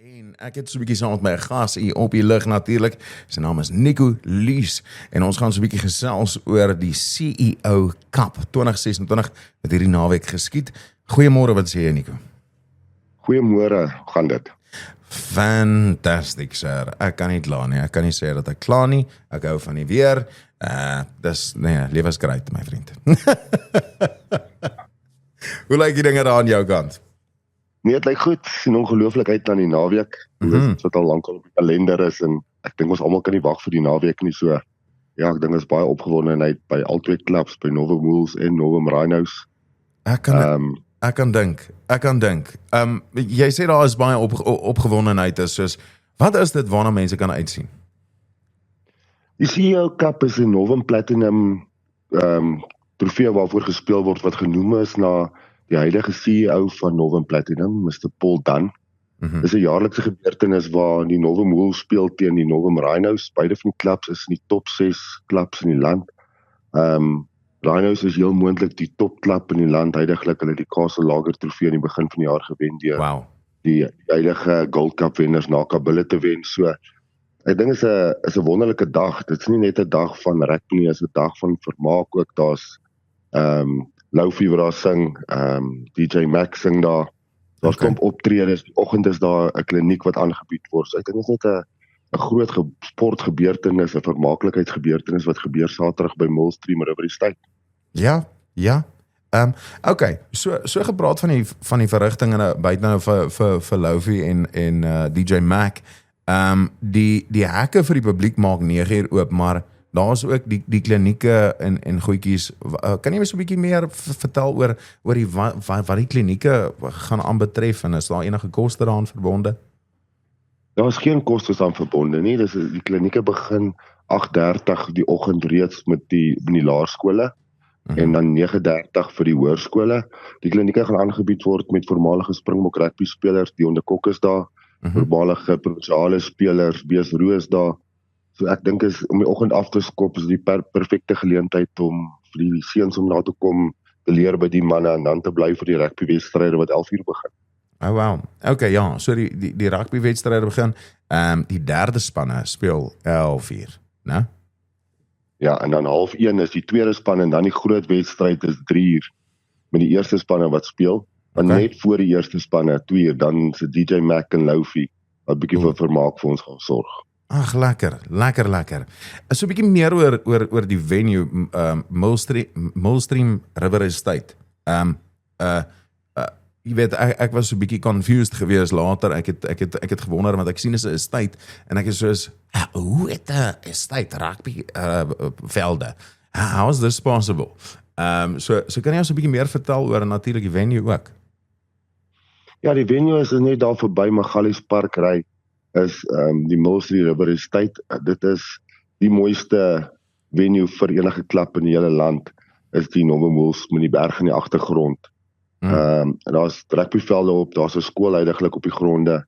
En ek het so 'n bietjie saam met my gas hier op die lig natuurlik. Sy naam is Nico Lies en ons gaan so 'n bietjie gesels oor die CEO Cup 2026 wat hierdie naweek geskied. Goeiemôre, wat sê jy Nico? Goeiemôre, hoe gaan dit? Fantastic sir. Ek kan nie kla nie. Ek kan nie sê dat ek kla nie. Ek hou van die weer. Lewe is great my vriend. Hoe lyk die dinge daar aan jou kant? Nee, het lyk goed. Sien ongelooflik uit aan die naweek. Dit is iets wat al lank op die kalender is en ek dink ons almal kan nie wag vir die naweek nie. So ja, ek dink ons is baie opgewondenheid by al twee clubs, by Novum Wolves en Novum Rhinos. Ek kan dink. Jy sê daar is baie opgewondenheid is, soos wat is dit waarna mense kan uitsien? Die CEO Cup is 'n Novum Platinum trofee waarvoor gespeel word wat genoem is na die huidige CEO van Novum Platinum, Mr. Paul Dunn. Dis 'n jaarlikse gebeurtenis waar die Novum Wolves speel teen die Novum Rhinos. Beide van die clubs is in die top 6 clubs in die land. Rhinos is heel moontlik die topklub in die land. Huidiglik hulle die Castle Lager trofee aan die begin van die jaar gewen deur die huidige Gold Cup wenners na Kabille te wen. So ek dink is 'n wonderlike dag. Dit is nie net 'n dag van rugby nie, is 'n dag van vermaak ook. Daar's Loufie wat daar sing, DJ Max sing daar. Daar's klomp optredes. Die oggend is daar 'n kliniek wat aangebied word. So ek dink dit is net 'n groot sportgebeurtenis, 'n vermaaklikheidsgebeurtenis wat gebeur Saterdag by Millstream Riverside. Ja. Okay, so gepraat van die verrigtinge buite nou vir Loufie en DJ Mac. Die hekke vir die publiek maak 9:00 oop, maar daar is ook die klinieke en goedjies. Kan jy my so 'n bietjie meer vertel oor wat die klinieke gaan aanbetref en is daar enige koste daaraan verbonde? Daar is geen kostes aan verbonde nie. Die klinieke begin 8:30 die oggend reeds met die laerskole en dan 9:30 vir die hoërskole. Die klinieke gaan aangebied word met voormalige Springbok rugby spelers, Dion de Kok is daar, voormalige provinsiale spelers, Bees Roos daar. So ek dink is om die oggend af te skop is die perfekte geleentheid om vir die seuns om na te kom te leer by die manne en dan te bly vir die rugbywedstryde wat 11:00 begin. Oh wow. Okay, ja, so die rugbywedstryde begin. Die derde spanne speel 11:00, né? Ja, en dan 12:30 is die tweede span en dan die groot wedstryd is 3:00 met die eerste spanne wat speel. Dan net voor die eerste spanne 2:00 dan se DJ Mac en Loufie wat bietjie vir vermaak vir ons gaan sorg. Ag, lekker. So 'n bietjie meer oor die venue, Millstream Riverside. Jy weet, ek was so 'n bietjie confused geweest later. Ek het gewonder want ek sien is 'n estate en ek is soos, hoe het 'n estate rugby velde? How is this possible? So kan jy ons 'n bietjie meer vertel oor natuurlik die venue ook? Ja, die venue is net daar verby Magalies Park ry is die Millstream Riverside. Dit is die mooiste venue vir enige klub in die hele land is die Novum Wolves met die berg in die agtergrond. Daar's rugbyvelde op, daar's 'n skool huidiglik op die gronde.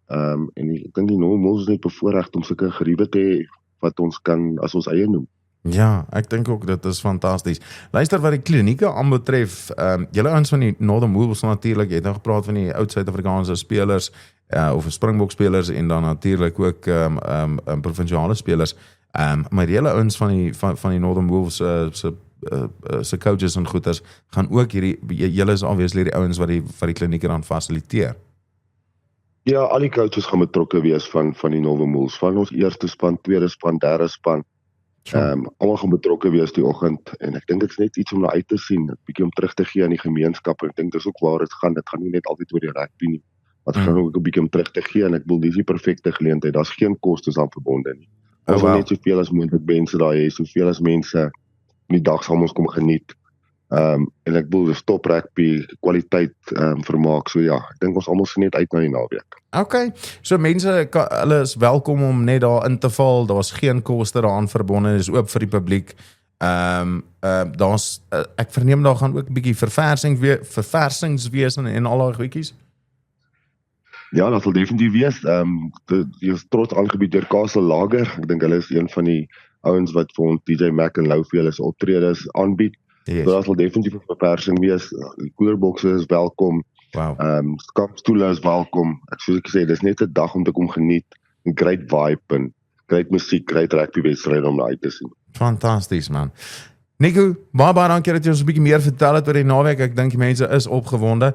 En ek dink die Novum Wolves is net bevoorreg om sulke geriewe te hê wat ons kan as ons eie noem. Ja, ek dink ook dit is fantasties. Luister wat die klinieke aanbetref, julle ouens van die Northern Wolves natuurlik, jy het nou gepraat van die oud Suid-Afrikaanse spelers of Springbok spelers en dan natuurlik ook provinsiale spelers. Maar die hele ouens van die Northern Wolves se coaches en goeters gaan ook julle is obviously die ouens wat die klinieke dan fasiliteer. Ja, al die coaches gaan betrokke wees van die Novum Wolves, van ons eerste span, tweede span, derde span. Almal gaan betrokke wees die oggend en ek dink dit is net iets om na uit te sien, 'n bietjie om terug te gee aan die gemeenskap. Ek dink dis ook waar dit gaan nie net altyd oor die rugby nie. Wat gaan ook 'n bietjie om terug te gee en ek bedoel dis die perfekte geleentheid. Daar's geen kostes aan verbonde nie. Ons wil net soveel as moontlik mense daar hê, soveel as mense in die dag sal ons kom geniet. En ek bedoel dis top rugby, kwaliteit vermaak. So ja, ek dink ons almal sien net uit na die naweek. Okay, so mense, hulle is welkom om net daar in te val. Daar's geen koste daaraan verbonde, dis oop vir die publiek. Daar's ek verneem daar gaan ook 'n bietjie verversings wees en al daai goedjies. Ja, dat sal definitief wees. Die is trots aangebied deur Castle Lager. Ek dink hulle is een van die ouens wat vir ons DJ Mac en Loufie hulle optredes aanbied. Yes. So daar sal definitief 'n verversing wees. Die koelerbokse is welkom. Wow. Kampstoele is welkom. Soos ek sê, dis net 'n dag om te kom geniet, 'n great vibe en great musiek, great rugby wedstryd om uit te sien. Fantasties man. Nico, baie dankie dat jy ons 'n bietjie meer vertel het oor die naweek. Ek dink die mense is opgewonde.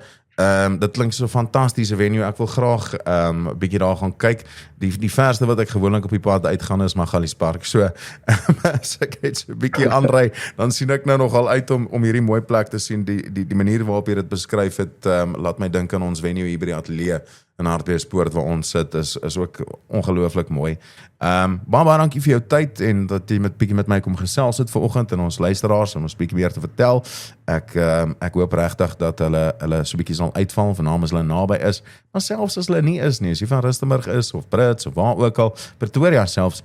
Dit klink so 'n fantastiese venue. Ek wil graag 'n bietjie daar gaan kyk. Die verste wat ek gewoonlik op die pad uitgaan is Magaliespark. So as ek net so 'n bietjie aanry, dan sien ek nou nogal uit om hierdie mooi plek te sien. Die manier waarop jy dit beskryf het, laat my dink aan ons venue hier by die ateljee in Hartbeespoort waar ons sit, is ook ongelooflik mooi. Baie dankie vir jou tyd en dat jy bietjie met my kom gesels het vanoggend en ons luisteraars om ons bietjie meer te vertel. Ek hoop regtig dat hulle so bietjie sal uitval, veral as hulle naby is, maar selfs as hulle nie is nie, as jy van Rustenburg is of Brits of waar ook al, Pretoria selfs,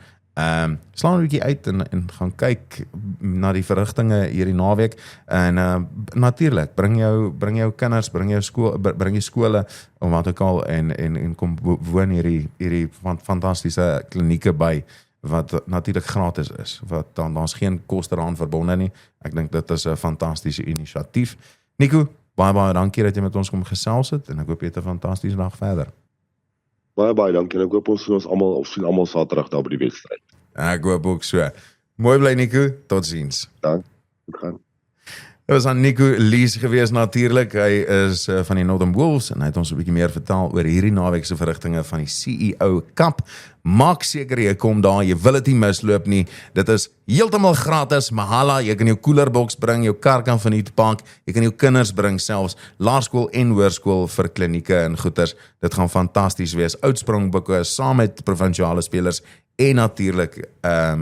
slaan 'n bietjie uit en gaan kyk na die verrigtinge hierdie naweek en natuurlik bring jou kinders, bring jou skole of wat ook al en kom woon hierdie fantastiese klinieke by wat natuurlik gratis is, wat daar's geen koste daaraan verbonde nie. Ek dink dit is 'n fantastiese inisiatief. Nico, baie dankie dat jy met ons kom gesels het en ek hoop jy het 'n fantastiese dag verder. Baie dankie en ek hoop ons sien almal Saterdag daar by die wedstryd. Ek hoop ook so. Mooi bly Nico, totsiens. Dankie. Goed gaan. Dit was aan Nico Lees gewees natuurlik. Hy is van die Northern Wolves en hy het ons 'n bietjie meer vertel oor hierdie naweek se verrigtinge van die CEO Cup. Maak seker jy kom daar, jy wil dit nie misloop nie. Dit is heeltemal gratis, mahala, jy kan jou koelerboks bring, jou kar kan verniet park, jy kan jou kinders bring selfs, laerskool en hoërskool vir klinieke en goeters. Dit gaan fantasties wees. Oudspringbokke saam met provinsiale spelers en natuurlik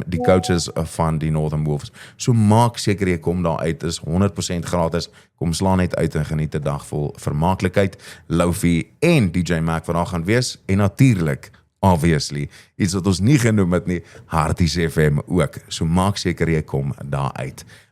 die coaches van die Northern Wolves. So maak seker jy kom daar uit, is 100% gratis. Kom slaan net uit en geniet 'n dag vol vermaaklikheid. Loufie en DJ Mac wat daar gaan wees en natuurlik obviously, iets wat ons nie genoem het nie, Harties FM ook. So maak seker jy kom daar uit.